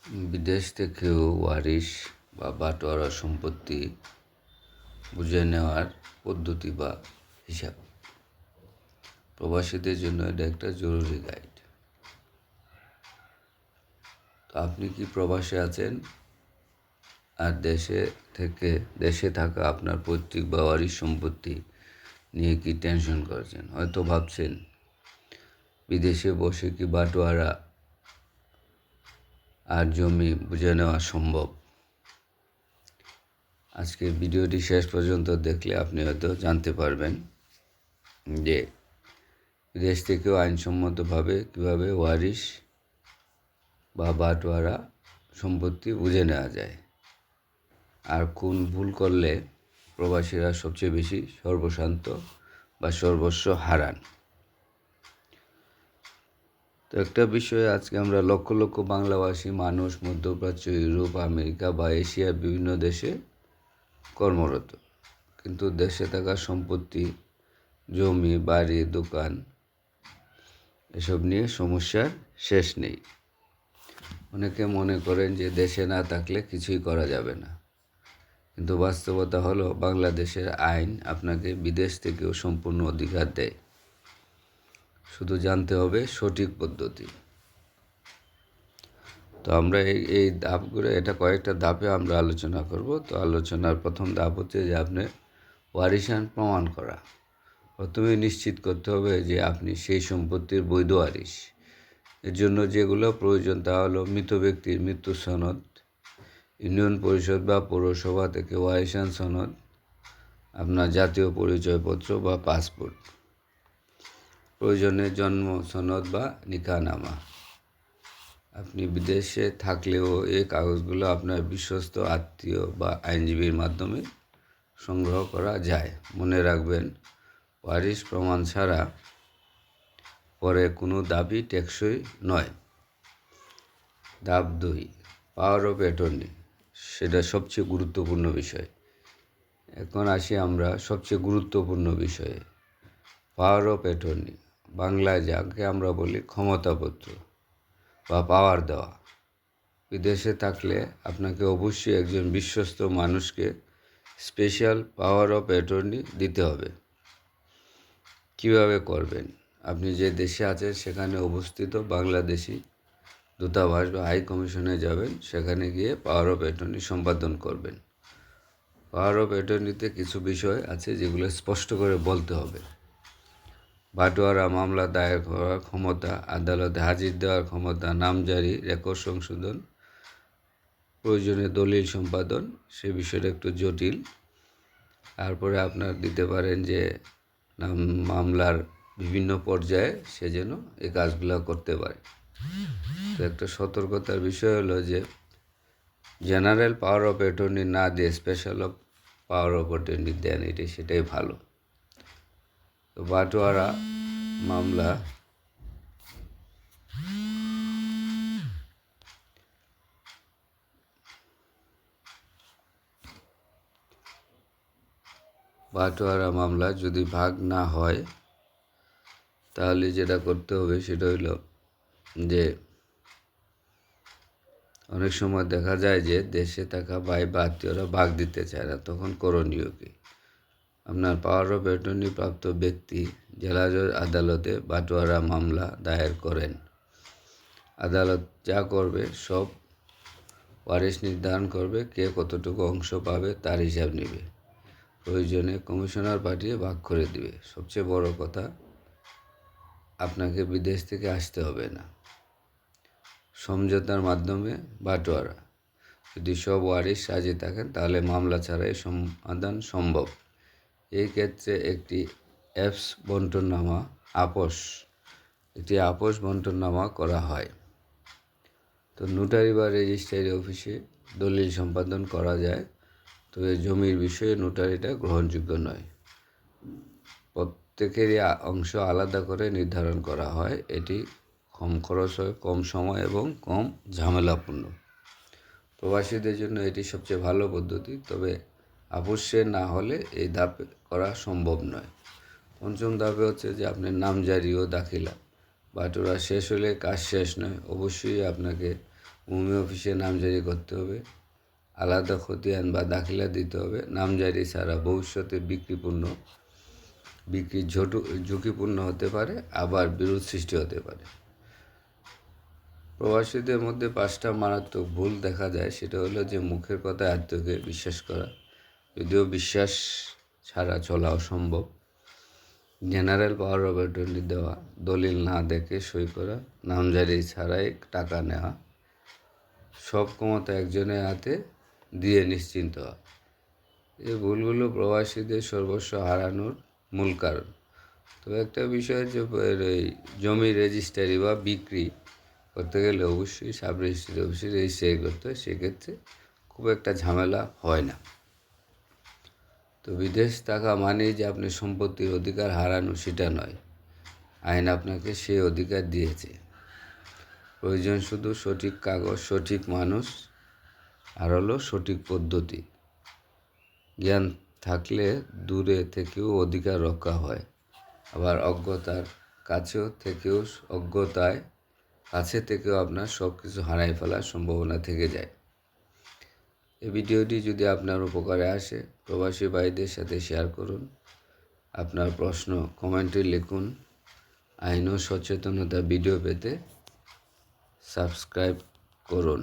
বিদেশ থেকেও ওয়ারিশ বা বাটোয়ারা সম্পত্তি বুঝে নেওয়ার পদ্ধতি বা হিসাব। প্রবাসীদের জন্য এটা একটা জরুরি গাইড। তো আপনি কি প্রবাসে আছেন আর দেশে থাকা আপনার পৈতৃক বা ওয়ারিশ সম্পত্তি নিয়ে কি টেনশন করছেন? হয়তো ভাবছেন বিদেশে বসে কি বাটোয়ারা আর জমি বুঝে নেওয়া সম্ভব। আজকে ভিডিওটি শেষ পর্যন্ত দেখলে আপনি হয়তো জানতে পারবেন যে বিদেশ থেকেও আইনসম্মতভাবে কীভাবে ওয়ারিশ বা বাটোয়ারা সম্পত্তি বুঝে নেওয়া যায়, আর কোন ভুল করলে প্রবাসীরা সবচেয়ে বেশি সর্বশান্ত বা সর্বস্ব হারান। তো একটা বিষয়ে আজকে আমরা লক্ষ লক্ষ বাংলাভাষী মানুষ মধ্যপ্রাচ্য, ইউরোপ, আমেরিকা বা এশিয়ার বিভিন্ন দেশে কর্মরত, কিন্তু দেশে থাকা সম্পত্তি, জমি, বাড়ি, দোকান এসব নিয়ে সমস্যার শেষ নেই। অনেকে মনে করেন যে দেশে না থাকলে কিছুই করা যাবে না, কিন্তু বাস্তবতা হলো বাংলাদেশের আইন আপনাকে বিদেশ থেকেও সম্পূর্ণ অধিকার দেয়। শুধু জানতে হবে সঠিক পদ্ধতি। তো আমরা এই ধাপগুলো, এটা কয়েকটা ধাপে আমরা আলোচনা করব। তো আলোচনার প্রথম ধাপ হচ্ছে যে আপনি ওয়ারিশান প্রমাণ করা। প্রথমে নিশ্চিত করতে হবে যে আপনি সেই সম্পত্তির বৈধ ওয়ারিশ। এর জন্য যেগুলো প্রয়োজন তা হলো মৃত ব্যক্তির মৃত্যু সনদ, ইউনিয়ন পরিষদ বা পৌরসভা থেকে ওয়ারিশান সনদ, আপনার জাতীয় পরিচয়পত্র বা পাসপোর্ট, প্রয়োজনে জন্ম সনদ বা নিকাহনামা। আপনি বিদেশে থাকলেও এই কাগজগুলো আপনার বিশ্বস্ত আত্মীয় বা আইনজীবীর মাধ্যমে সংগ্রহ করা যায়। মনে রাখবেন, ওয়ারিশ প্রমাণ ছাড়া পরে কোনো দাবি টেকসই নয়। ধাপ 2, পাওয়ার অফ অ্যাটর্নি। সেটা সবচেয়ে গুরুত্বপূর্ণ বিষয়। এখন আসি আমরা সবচেয়ে গুরুত্বপূর্ণ বিষয়ে, পাওয়ার অফ অ্যাটর্নি। বাংলায় যাকে আমরা বলি ক্ষমতাপত্র বা পাওয়ার দেওয়া। বিদেশে থাকলে আপনাকে অবশ্যই একজন বিশ্বস্ত মানুষকে স্পেশাল পাওয়ার অফ অ্যাটর্নি দিতে হবে। কিভাবে করবেন? আপনি যে দেশে আছেন সেখানে অবস্থিত বাংলাদেশি দূতাবাস বা হাই কমিশনে যাবেন, সেখানে গিয়ে পাওয়ার অফ অ্যাটর্নি সম্পাদন করবেন। পাওয়ার অফ অ্যাটর্নিতে কিছু বিষয় আছে যেগুলো স্পষ্ট করে বলতে হবে। বাটোয়ারা মামলা দায়ের করার ক্ষমতা, আদালতে হাজির দেওয়ার ক্ষমতা, নামজারি, রেকর্ড সংশোধন, প্রয়োজনে দলিল সম্পাদন। সে বিষয়টা একটু জটিল। তারপরে আপনার দিতে পারেন যে মামলার বিভিন্ন পর্যায়ে সে যেন এই কাজগুলো করতে পারে। তো একটা সতর্কতার বিষয় হলো যে জেনারেল পাওয়ার অফ অ্যাটর্নি না দিয়ে স্পেশাল পাওয়ার অফ অ্যাটর্নি দেন, সেটাই ভালো। তো বাটোয়ারা মামলা যদি ভাগ না হয়, তাহলে যেটা করতে হবে সেটা হইল যে অনেক সময় দেখা যায় যে দেশে থাকা ভাই বা আত্মীয়রা ভাগ দিতে চায় না, তখন করণীয় কি? আপনার পাওয়ার অফ অ্যাটর্নি প্রাপ্ত ব্যক্তি জেলা জজ আদালতে বাটোয়ারা মামলা দায়ের করেন। আদালত যা করবে সব ওয়ারিশ নির্ধারণ করবে, কে কতটুকু অংশ পাবে তার হিসাব নেবে। প্রয়োজনে কমিশনার পাঠিয়ে ভাগ করে দিবে। সবচেয়ে বড় কথা, আপনাকে বিদেশ থেকে আসতে হবে না। সমঝোতার মাধ্যমে বাটোয়ারা। যদি সব ওয়ারিশ রাজি থাকেন তাহলে মামলা ছাড়াই সমাধান সম্ভব। এই ক্ষেত্রে একটি আপোষ বন্টননামা করা হয়। তো নোটারি বা রেজিস্ট্রারি অফিসে দলিল সম্পাদন করা যায়। তো এই জমির বিষয়ে নোটারিটা গ্রহণযোগ্য নয়। প্রত্যেকেরই অংশ আলাদা করে নির্ধারণ করা হয়। এটি কম খরচ হয়, কম সময় এবং কম ঝামেলাপূর্ণ। প্রবাসীদের জন্য এটি সবচেয়ে ভালো পদ্ধতি, তবে আপোষে না হলে এই ধাপ করা সম্ভব নয়। পঞ্চম ধাপে হচ্ছে যে আপনার নামজারি ও দাখিলা। বাটোয়ারা শেষ হলে কাজ শেষ নয়, অবশ্যই আপনাকে ভূমি অফিসে নামজারি করতে হবে, আলাদা খতিয়ান বা দাখিলা দিতে হবে। নামজারি ছাড়া ভবিষ্যতে বিক্রি ঝুঁকিপূর্ণ হতে পারে, আবার বিরোধ সৃষ্টি হতে পারে। প্রবাসীদের মধ্যে 5টা মারাত্মক ভুল দেখা যায়। সেটা হলো যে মুখের কথায় আত্মীয়কে বিশ্বাস করা, যদিও বিশ্বাস ছাড়া চলা অসম্ভব। জেনারেল পাওয়ার অফ অ্যাটর্নি দেওয়া, দলিল না দেখে সই করা, নামজারি ছাড়াই টাকা নেওয়া, সব ক্ষমতা একজনের হাতে দিয়ে নিশ্চিন্ত হওয়া। এই ভুলগুলো প্রবাসীদের সর্বস্ব হারানোর মূল কারণ। তো একটা বিষয় যে এই জমি রেজিস্ট্রারি বা বিক্রি করতে গেলে অবশ্যই সাব রেজিস্ট্রি অফিসে রেজিস্ট্রি করতে হয়, সেক্ষেত্রে খুব একটা ঝামেলা হয় না। তো বিদেশ থাকা মানেই যে আপনি সম্পত্তির অধিকার হারানো সেটা নয়, আইন আপনাকে সেই অধিকার দিয়েছে। প্রয়োজন শুধু সঠিক কাগজ, সঠিক মানুষ, আর হলো সঠিক পদ্ধতি। জ্ঞান থাকলে দূরে থেকেও অধিকার রক্ষা হয়, আবার অজ্ঞতায় কাছে থেকেও আপনার সব কিছু হারাই ফেলার সম্ভাবনা থেকে যায়। এই ভিডিওটি যদি আপনার উপকারে আসে, প্রবাসী ভাইদের সাথে শেয়ার করুন। আপনার প্রশ্ন কমেন্টে লিখুন। আইন ও সচেতনতা ভিডিও পেতে সাবস্ক্রাইব করুন।